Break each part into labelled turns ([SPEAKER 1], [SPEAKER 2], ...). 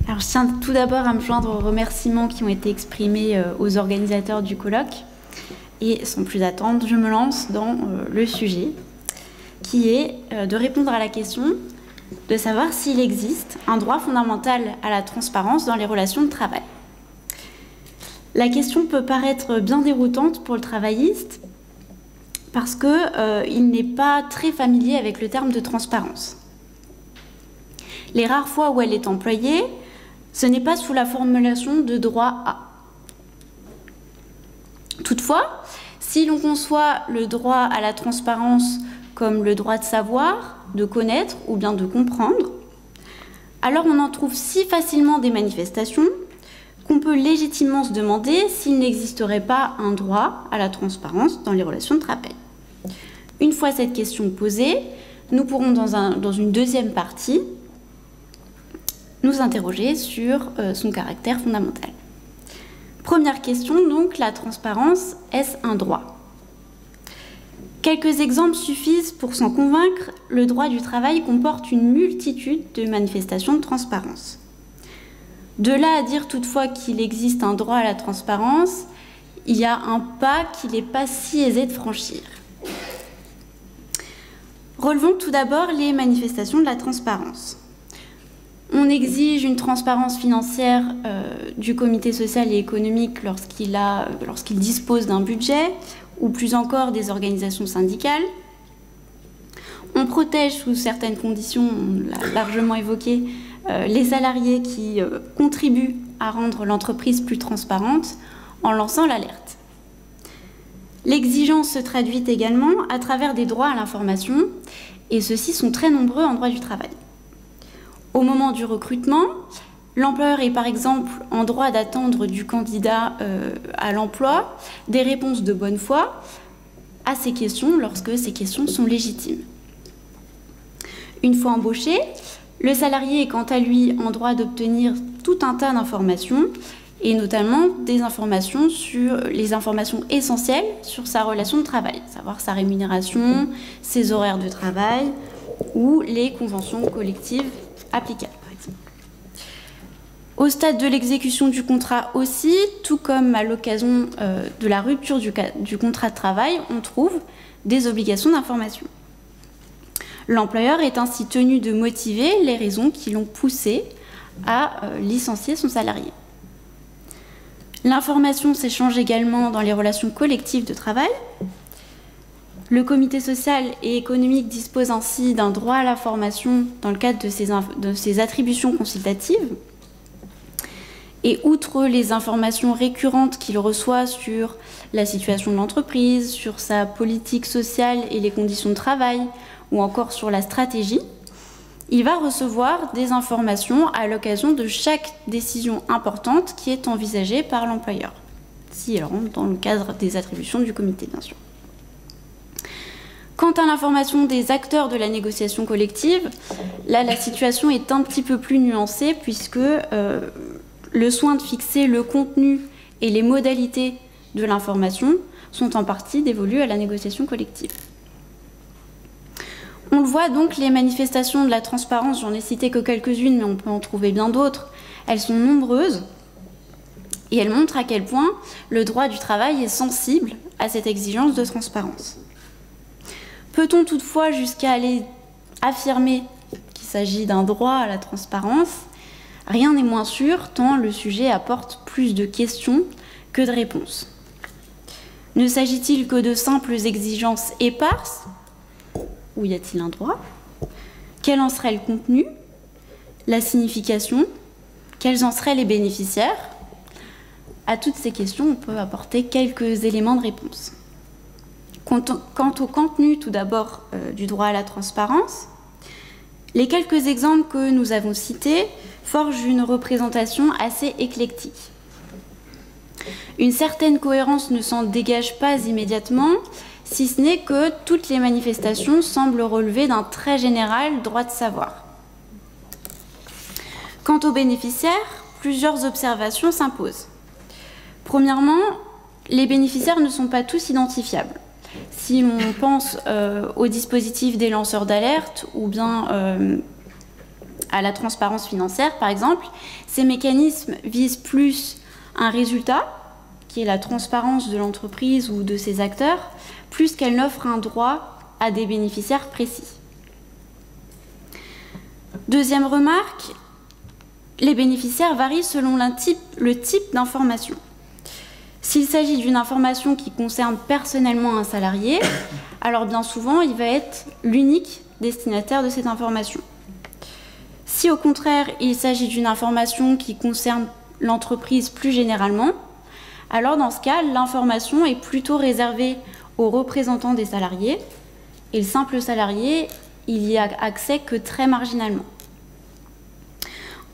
[SPEAKER 1] Alors, je tiens tout d'abord à me joindre aux remerciements qui ont été exprimés aux organisateurs du colloque. Et sans plus attendre, je me lance dans le sujet, qui est de répondre à la question de savoir s'il existe un droit fondamental à la transparence dans les relations de travail. La question peut paraître bien déroutante pour le travailliste parce qu'il n'est pas très familier avec le terme de transparence. Les rares fois où elle est employée, ce n'est pas sous la formulation de droit à. Toutefois, si l'on conçoit le droit à la transparence comme le droit de savoir, de connaître ou bien de comprendre, alors on en trouve si facilement des manifestations qu'on peut légitimement se demander s'il n'existerait pas un droit à la transparence dans les relations de travail. Une fois cette question posée, nous pourrons dans une deuxième partie nous interroger sur son caractère fondamental. Première question, donc, la transparence, est-ce un droit ? Quelques exemples suffisent pour s'en convaincre. Le droit du travail comporte une multitude de manifestations de transparence. De là à dire toutefois qu'il existe un droit à la transparence, il y a un pas qu'il n'est pas si aisé de franchir. Relevons tout d'abord les manifestations de la transparence. On exige une transparence financière du comité social et économique lorsqu'il dispose d'un budget, ou plus encore des organisations syndicales. On protège sous certaines conditions, on l'a largement évoqué, les salariés qui contribuent à rendre l'entreprise plus transparente en lançant l'alerte. L'exigence se traduit également à travers des droits à l'information, et ceux-ci sont très nombreux en droit du travail. Au moment du recrutement, l'employeur est par exemple en droit d'attendre du candidat à l'emploi des réponses de bonne foi à ces questions lorsque ces questions sont légitimes. Une fois embauché, le salarié est quant à lui en droit d'obtenir tout un tas d'informations et notamment des informations sur les informations essentielles sur sa relation de travail, à savoir sa rémunération, ses horaires de travail ou les conventions collectives applicables, par exemple. Au stade de l'exécution du contrat aussi, tout comme à l'occasion de la rupture du contrat de travail, on trouve des obligations d'information. L'employeur est ainsi tenu de motiver les raisons qui l'ont poussé à licencier son salarié. L'information s'échange également dans les relations collectives de travail. Le comité social et économique dispose ainsi d'un droit à la formation dans le cadre de ses attributions consultatives. Et outre les informations récurrentes qu'il reçoit sur la situation de l'entreprise, sur sa politique sociale et les conditions de travail, ou encore sur la stratégie, il va recevoir des informations à l'occasion de chaque décision importante qui est envisagée par l'employeur, si elle rentre dans le cadre des attributions du comité, bien sûr. Quant à l'information des acteurs de la négociation collective, là, la situation est un petit peu plus nuancée puisque le soin de fixer le contenu et les modalités de l'information sont en partie dévolus à la négociation collective. On le voit donc, les manifestations de la transparence, j'en ai cité que quelques-unes, mais on peut en trouver bien d'autres, elles sont nombreuses et elles montrent à quel point le droit du travail est sensible à cette exigence de transparence. Peut-on toutefois jusqu'à aller affirmer qu'il s'agit d'un droit à la transparence ? Rien n'est moins sûr, tant le sujet apporte plus de questions que de réponses. Ne s'agit-il que de simples exigences éparses ? Ou y a-t-il un droit ? Quel en serait le contenu ? La signification ? Quels en seraient les bénéficiaires ? À toutes ces questions, on peut apporter quelques éléments de réponse. Quant au contenu, tout d'abord, du droit à la transparence, les quelques exemples que nous avons cités forgent une représentation assez éclectique. Une certaine cohérence ne s'en dégage pas immédiatement, si ce n'est que toutes les manifestations semblent relever d'un très général droit de savoir. Quant aux bénéficiaires, plusieurs observations s'imposent. Premièrement, les bénéficiaires ne sont pas tous identifiables. Si l'on pense au dispositif des lanceurs d'alerte ou bien à la transparence financière, par exemple, ces mécanismes visent plus un résultat, qui est la transparence de l'entreprise ou de ses acteurs, plus qu'elle n'offre un droit à des bénéficiaires précis. Deuxième remarque, les bénéficiaires varient selon le type d'information. S'il s'agit d'une information qui concerne personnellement un salarié, alors bien souvent, il va être l'unique destinataire de cette information. Si au contraire, il s'agit d'une information qui concerne l'entreprise plus généralement, alors dans ce cas, l'information est plutôt réservée aux représentants des salariés et le simple salarié, il y a accès que très marginalement.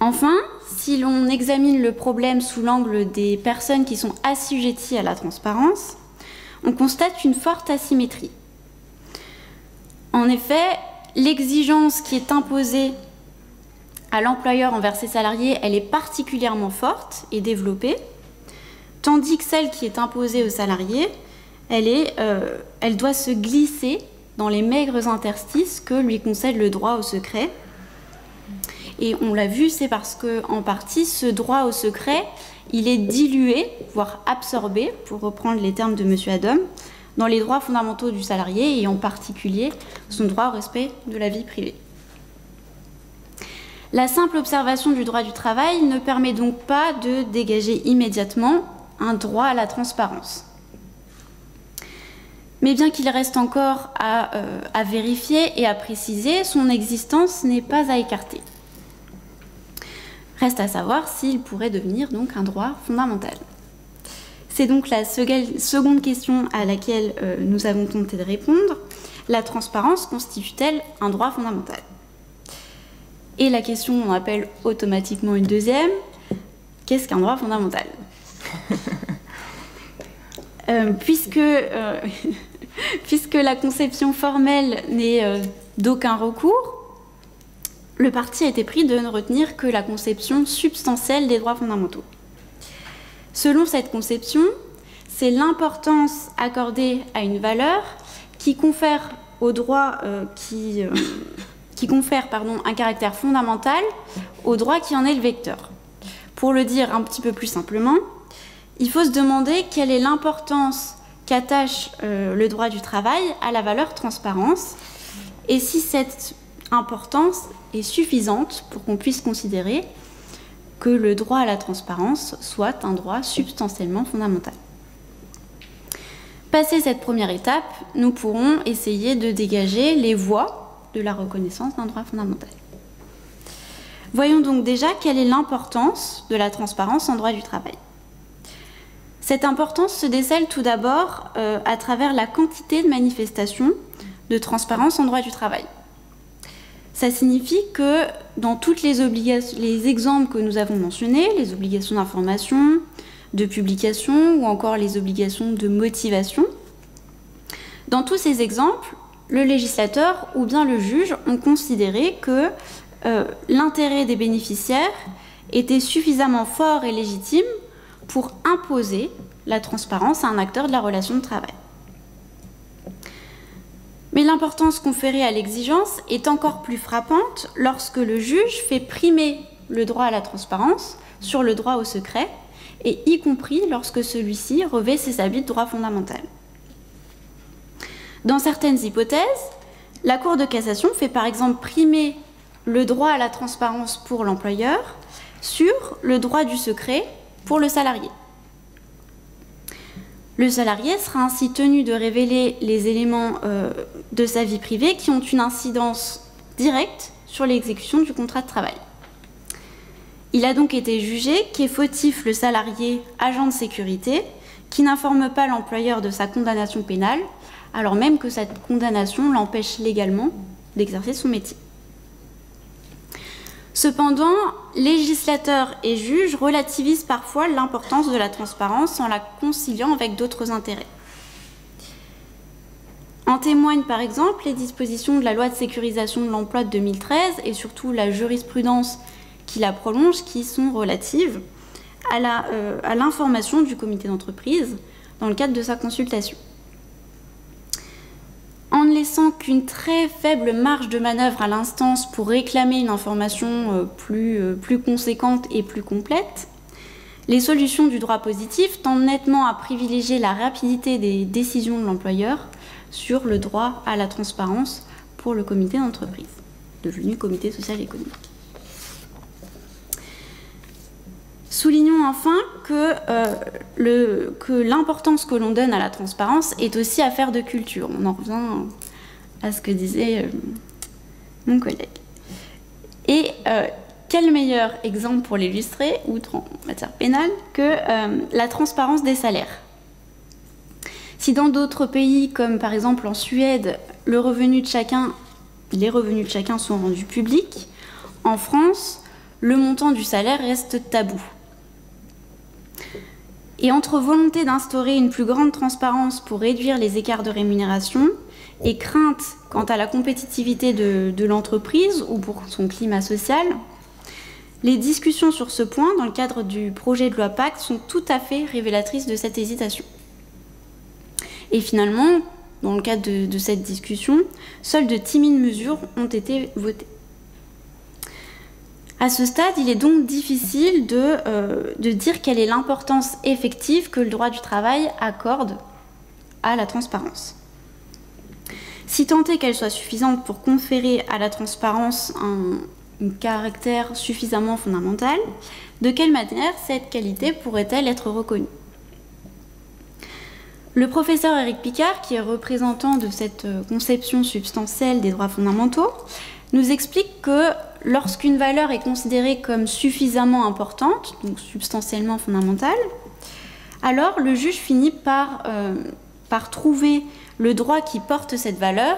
[SPEAKER 1] Enfin, si l'on examine le problème sous l'angle des personnes qui sont assujetties à la transparence, on constate une forte asymétrie. En effet, l'exigence qui est imposée à l'employeur envers ses salariés, elle est particulièrement forte et développée, tandis que celle qui est imposée aux salariés, elle doit se glisser dans les maigres interstices que lui concède le droit au secret. Et on l'a vu, c'est parce qu'en partie, ce droit au secret, il est dilué, voire absorbé, pour reprendre les termes de M. Adam, dans les droits fondamentaux du salarié, et en particulier son droit au respect de la vie privée. La simple observation du droit du travail ne permet donc pas de dégager immédiatement un droit à la transparence. Mais bien qu'il reste encore à vérifier et à préciser, son existence n'est pas à écarter. Reste à savoir s'il pourrait devenir donc un droit fondamental. C'est donc la seconde question à laquelle nous avons tenté de répondre. La transparence constitue-t-elle un droit fondamental? Et la question, on appelle automatiquement une deuxième. Qu'est-ce qu'un droit fondamental? Puisque la conception formelle n'est d'aucun recours, le parti a été pris de ne retenir que la conception substantielle des droits fondamentaux. Selon cette conception, c'est l'importance accordée à une valeur qui confère au droit un caractère fondamental au droit qui en est le vecteur. Pour le dire un petit peu plus simplement, il faut se demander quelle est l'importance qu'attache le droit du travail à la valeur transparence et si cette importance est suffisante pour qu'on puisse considérer que le droit à la transparence soit un droit substantiellement fondamental. Passé cette première étape, nous pourrons essayer de dégager les voies de la reconnaissance d'un droit fondamental. Voyons donc déjà quelle est l'importance de la transparence en droit du travail. Cette importance se décèle tout d'abord à travers la quantité de manifestations de transparence en droit du travail. Ça signifie que dans toutes les exemples que nous avons mentionnés, les obligations d'information, de publication ou encore les obligations de motivation, dans tous ces exemples, le législateur ou bien le juge ont considéré que l'intérêt des bénéficiaires était suffisamment fort et légitime pour imposer la transparence à un acteur de la relation de travail. Mais l'importance conférée à l'exigence est encore plus frappante lorsque le juge fait primer le droit à la transparence sur le droit au secret, et y compris lorsque celui-ci revêt ses habits de droit fondamental. Dans certaines hypothèses, la Cour de cassation fait par exemple primer le droit à la transparence pour l'employeur sur le droit du secret pour le salarié. Le salarié sera ainsi tenu de révéler les éléments de sa vie privée qui ont une incidence directe sur l'exécution du contrat de travail. Il a donc été jugé qu'est fautif le salarié agent de sécurité qui n'informe pas l'employeur de sa condamnation pénale, alors même que cette condamnation l'empêche légalement d'exercer son métier. Cependant, législateurs et juges relativisent parfois l'importance de la transparence en la conciliant avec d'autres intérêts. En témoignent par exemple les dispositions de la loi de sécurisation de l'emploi de 2013 et surtout la jurisprudence qui la prolonge, qui sont relatives à l'information du comité d'entreprise dans le cadre de sa consultation. En ne laissant laissant qu'une très faible marge de manœuvre à l'instance pour réclamer une information plus conséquente et plus complète, les solutions du droit positif tendent nettement à privilégier la rapidité des décisions de l'employeur sur le droit à la transparence pour le comité d'entreprise, devenu comité social et économique. Soulignons enfin que l'importance que l'on donne à la transparence est aussi affaire de culture. On en revient à ce que disait mon collègue. Et quel meilleur exemple pour l'illustrer, outre en matière pénale, que la transparence des salaires. Si dans d'autres pays, comme par exemple en Suède, les revenus de chacun sont rendus publics, en France, le montant du salaire reste tabou. Et entre volonté d'instaurer une plus grande transparence pour réduire les écarts de rémunération et crainte quant à la compétitivité de l'entreprise ou pour son climat social, les discussions sur ce point dans le cadre du projet de loi Pacte sont tout à fait révélatrices de cette hésitation. Et finalement, dans le cadre de cette discussion, seules de timides mesures ont été votées. À ce stade, il est donc difficile de dire quelle est l'importance effective que le droit du travail accorde à la transparence. Si tant est qu'elle soit suffisante pour conférer à la transparence un caractère suffisamment fondamental, de quelle manière cette qualité pourrait-elle être reconnue ? Le professeur Éric Picard, qui est représentant de cette conception substantielle des droits fondamentaux, nous explique que lorsqu'une valeur est considérée comme suffisamment importante, donc substantiellement fondamentale, alors le juge finit par trouver le droit qui porte cette valeur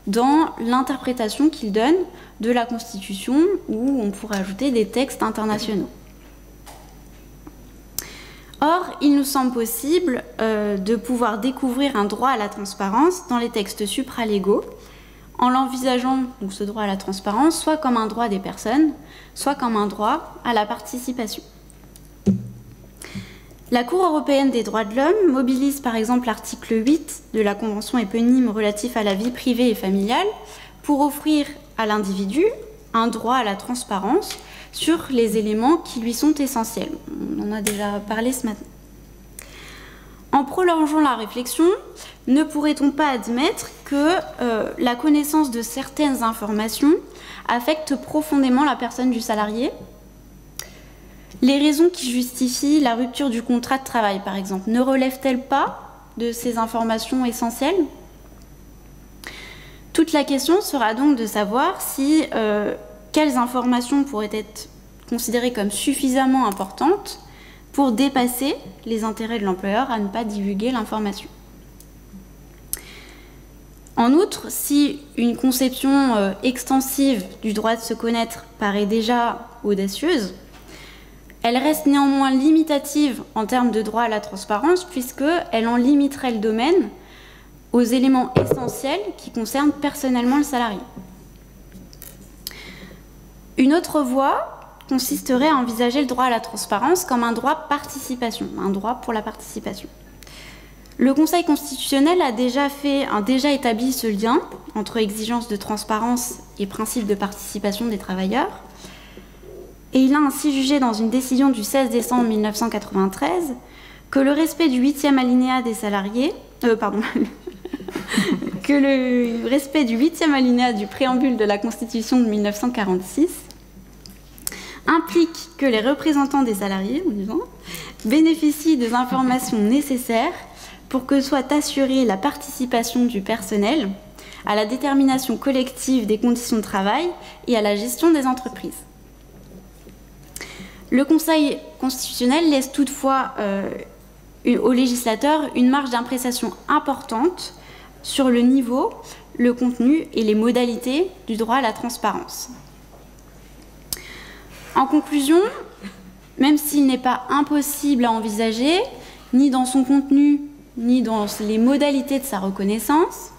[SPEAKER 1] dans l'interprétation qu'il donne de la Constitution, où on pourrait ajouter des textes internationaux. Or, il nous semble possible de pouvoir découvrir un droit à la transparence dans les textes supralégaux, en l'envisageant, donc ce droit à la transparence, soit comme un droit des personnes, soit comme un droit à la participation. La Cour européenne des droits de l'homme mobilise par exemple l'article 8 de la Convention éponyme relatif à la vie privée et familiale pour offrir à l'individu un droit à la transparence sur les éléments qui lui sont essentiels. On en a déjà parlé ce matin. En prolongeant la réflexion, ne pourrait-on pas admettre que la connaissance de certaines informations affecte profondément la personne du salarié ? Les raisons qui justifient la rupture du contrat de travail, par exemple, ne relèvent-elles pas de ces informations essentielles ? Toute la question sera donc de savoir si quelles informations pourraient être considérées comme suffisamment importantes pour dépasser les intérêts de l'employeur à ne pas divulguer l'information. En outre, si une conception extensive du droit de se connaître paraît déjà audacieuse, elle reste néanmoins limitative en termes de droit à la transparence puisqu'elle en limiterait le domaine aux éléments essentiels qui concernent personnellement le salarié. Une autre voie consisterait à envisager le droit à la transparence comme un droit participation, un droit pour la participation. Le Conseil constitutionnel a déjà établi ce lien entre exigence de transparence et principe de participation des travailleurs. Et il a ainsi jugé dans une décision du 16 décembre 1993 que le respect du 8e alinéa des salariés, que le respect du 8e alinéa du préambule de la Constitution de 1946 implique que les représentants des salariés bénéficient des informations nécessaires pour que soit assurée la participation du personnel à la détermination collective des conditions de travail et à la gestion des entreprises. Le Conseil constitutionnel laisse toutefois au législateur une marge d'appréciation importante sur le niveau, le contenu et les modalités du droit à la transparence. En conclusion, même s'il n'est pas impossible à envisager, ni dans son contenu, ni dans les modalités de sa reconnaissance,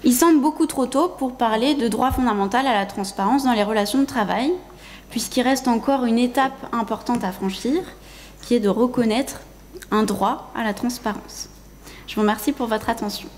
[SPEAKER 1] il semble beaucoup trop tôt pour parler de droit fondamental à la transparence dans les relations de travail, puisqu'il reste encore une étape importante à franchir, qui est de reconnaître un droit à la transparence. Je vous remercie pour votre attention.